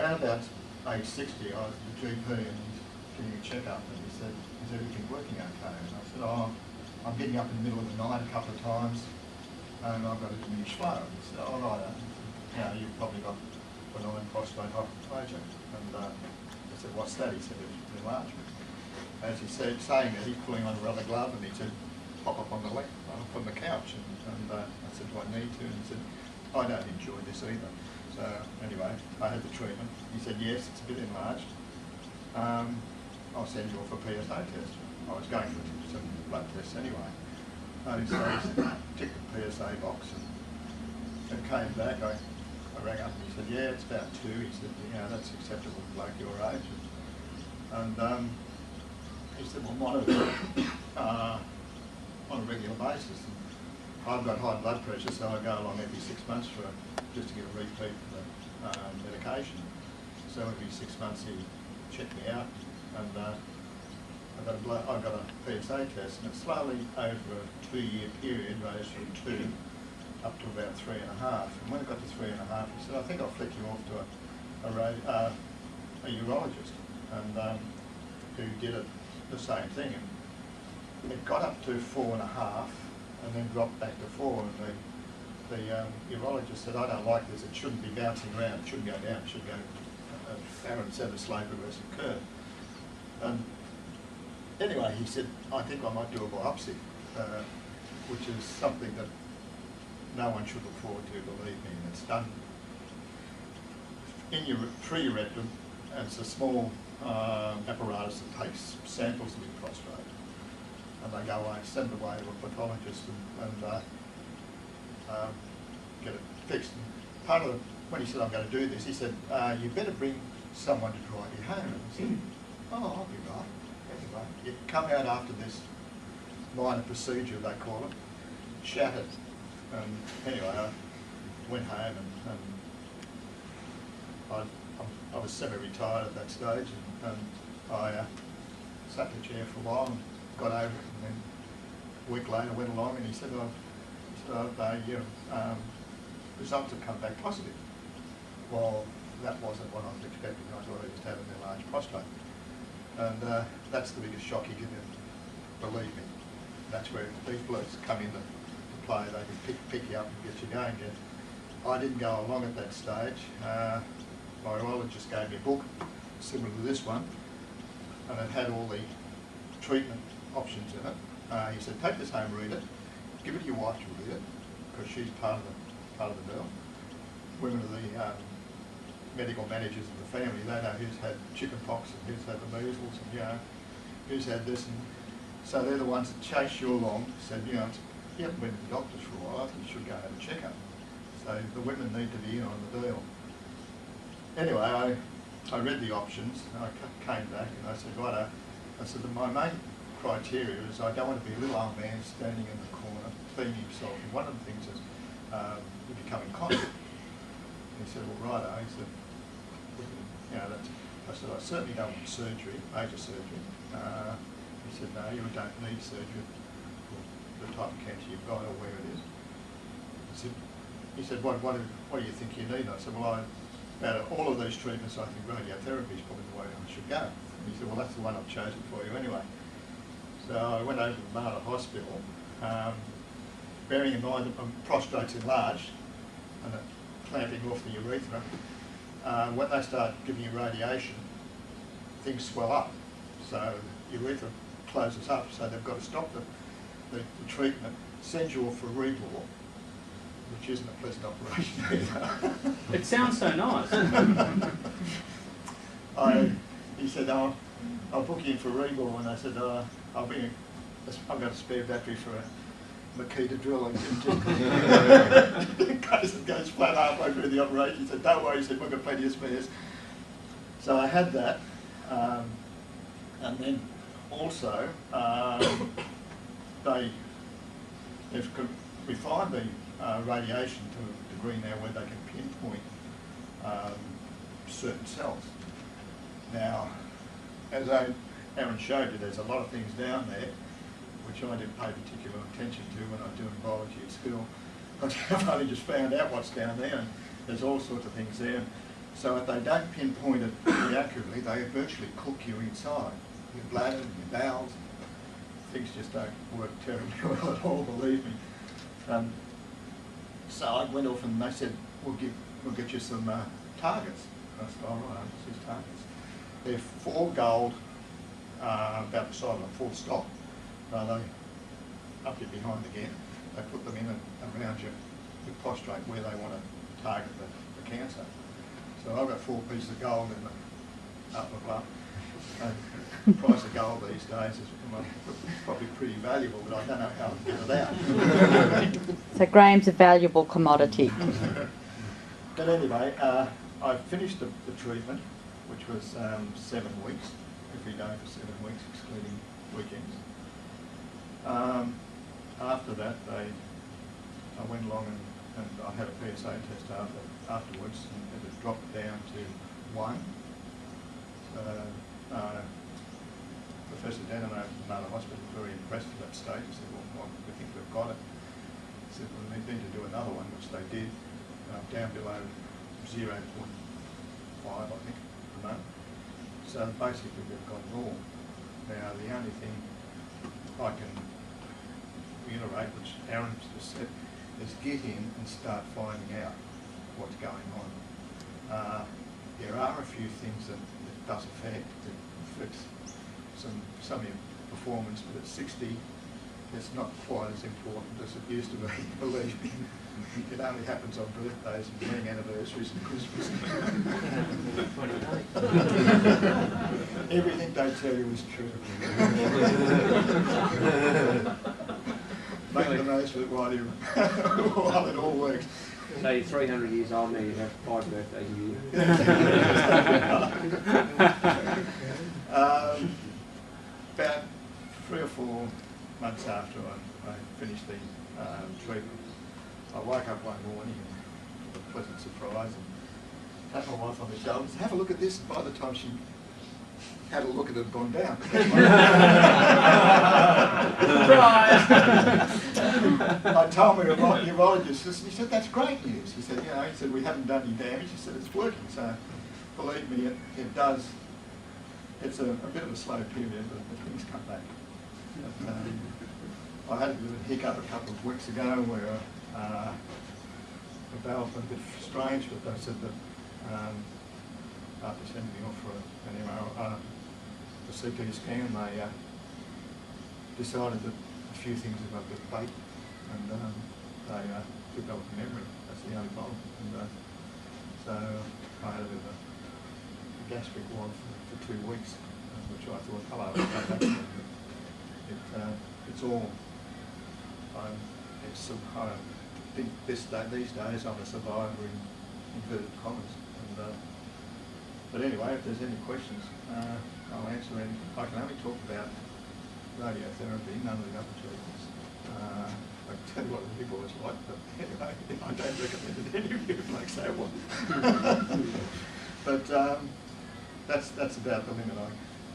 around about age 60, I was at the GP and he's getting a checkup, and he said, "Is everything working okay?" And I said, "Oh, I'm getting up in the middle of the night a couple of times, and I've got a diminished flow." And he said, "Oh, right, you know, you've probably got benign prostate hyperplasia." And I said, "What's that?" He said, "It's enlargement." As he said, saying that, he's pulling on a rubber glove, and he said, "Pop up on the couch." And I said, "Do I need to?" And he said, "I don't enjoy this either." So anyway, I had the treatment. He said, "Yes, it's a bit enlarged. I'll send you off a PSA test." I was going for some blood tests anyway. And so he ticked the PSA box and came back. I rang up and he said, "Yeah, it's about 2. He said, "Yeah, that's acceptable for bloke your age." And he said, "Well, monitor on a regular basis." And I've got high blood pressure, so I go along every 6 months just to get a repeat of the medication. So every 6 months he checked me out, and I got a PSA test, and it slowly over a 2-year period rose from 2 up to about 3.5. And when it got to 3.5, he said, "I think I'll flick you off to a urologist," and who did the same thing. And it got up to 4.5 and then dropped back to 4. And the urologist said, "I don't like this. It shouldn't be bouncing around. It shouldn't go down. It should go." Aaron said a slow progressive curve. And anyway, he said, "I think I might do a biopsy," which is something that no one should look forward to, believe me. And it's done through your rectum, and it's a small apparatus that takes samples of your prostate, and they go away, send it away to a pathologist and get it fixed. And part of when he said, "I'm going to do this," he said, "You better bring someone to drive you home." And I said, "Oh, I'll be right." Anyway, you come out after this minor procedure, they call it, shattered. And anyway, I went home and I was semi-retired at that stage, and I sat in the chair for a while and got over it, and then a week later went along and he said, "Your results have come back positive." Well, that wasn't what I was expecting. I thought I just had an enlarged prostate. And that's the biggest shock you give him, believe me. That's where these blokes come into play. They can pick you up and get you going again. I didn't go along at that stage. My urologist gave me a book similar to this one, and it had all the treatment options in it. He said, "Take this home, read it, give it to your wife to read it, because she's part of the deal. Women are the medical managers of the family. They know who's had chicken pox and who's had the measles and who's had this, and so they're the ones that chase you along." Said, "You haven't been to the doctors for a while. I think you should go have a checkup." So the women need to be in on the deal. Anyway, I read the options and I came back and I said, "Right," I said, "My main criteria is I don't want to be a little old man standing in the corner cleaning himself. And one of the things is you become incontinent." He said, "Well, righto." He said, I said, "I certainly don't want surgery, major surgery." He said, "No, you don't need surgery for the type of cancer you've got or where it is." He said, what do you think you need?" I said, "Well, out of all of these treatments, I think radiotherapy is probably the way I should go." And he said, "Well, that's the one I've chosen for you anyway." So I went over to the Mater Hospital, bearing in mind that my prostate's enlarged and it clamping off the urethra. When they start giving you radiation, things swell up. So the urethra closes up, so they've got to stop the treatment, send you off for a rebore, which isn't a pleasant operation either. It sounds so nice. He said, "I'll book you in for a rebore," and I said, "I've got a spare battery for a Makita drill in case it goes flat halfway through the operation." He said, "Don't worry," he said, "we've got plenty of spares." So I had that, and then also they've refined the radiation to a degree now where they can pinpoint certain cells. Now, as Aaron showed you, there's a lot of things down there which I didn't pay particular attention to when I was doing biology at school. I've only just found out what's down there, and there's all sorts of things there. So if they don't pinpoint it pretty accurately, they virtually cook you inside. Your bladder and your bowels. Things just don't work terribly well at all, believe me. So I went off and they said, we'll get you some targets. I said, all right, this is targets. They're 4 gold, about the size of a full stop. They up your behind again. They put them in and around your prostrate where they want to target the cancer. So I've got 4 pieces of gold in the upper bump. The price of gold these days is probably pretty valuable, but I don't know how to get it out. So Graham's a valuable commodity. But anyway, I finished the treatment, which was 7 weeks, every day for 7 weeks, excluding weekends. After that, I went along and I had a PSA test afterwards, and it had dropped down to 1. Professor Dan and I at another hospital were very impressed at that stage. He said, well, we think we've got it. He said, well, we need to do another one, which they did, down below 0.5, I think, at the moment. So basically we've got it all. Now, the only thing I can reiterate, which Aaron just said, is get in and start finding out what's going on. There are a few things that it does affect. It affects some of your performance, but at 60, it's not quite as important as it used to be, believe me. It only happens on birthdays and wedding anniversaries and Christmas. Everything they tell you is true. Make the most of it while it all works. So you're 300 years old now, you have 5 birthdays a year. About 3 or 4 months after I finished the treatment, I woke up one morning with a pleasant surprise and tapped my wife on the shoulder and said, have a look at this. And by the time she had a look at it, it had gone down. I told my urologist, and he said, that's great news. He said, he said, we haven't done any damage. He said, it's working. So believe me, it does. It's a bit of a slow period, but things come back. I had a bit of a hiccup a couple of weeks ago where the valve was a bit strange, but they said that after sending me off for an MRI, the CT scan, they decided that a few things were a bit fake, and they developed memory. That's the only problem. And so I had a bit of a gastric wad for 2 weeks, which I thought, hello, it's all. I think these days I'm a survivor in inverted commas. But anyway, if there's any questions, I'll answer any. I can only talk about radiotherapy, none of the other treatments. I can tell you what the big boys like, but anyway, I don't recommend it to any of you blokes say one. But that's about the limit,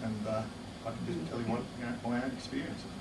and I can just tell you what my own experience is.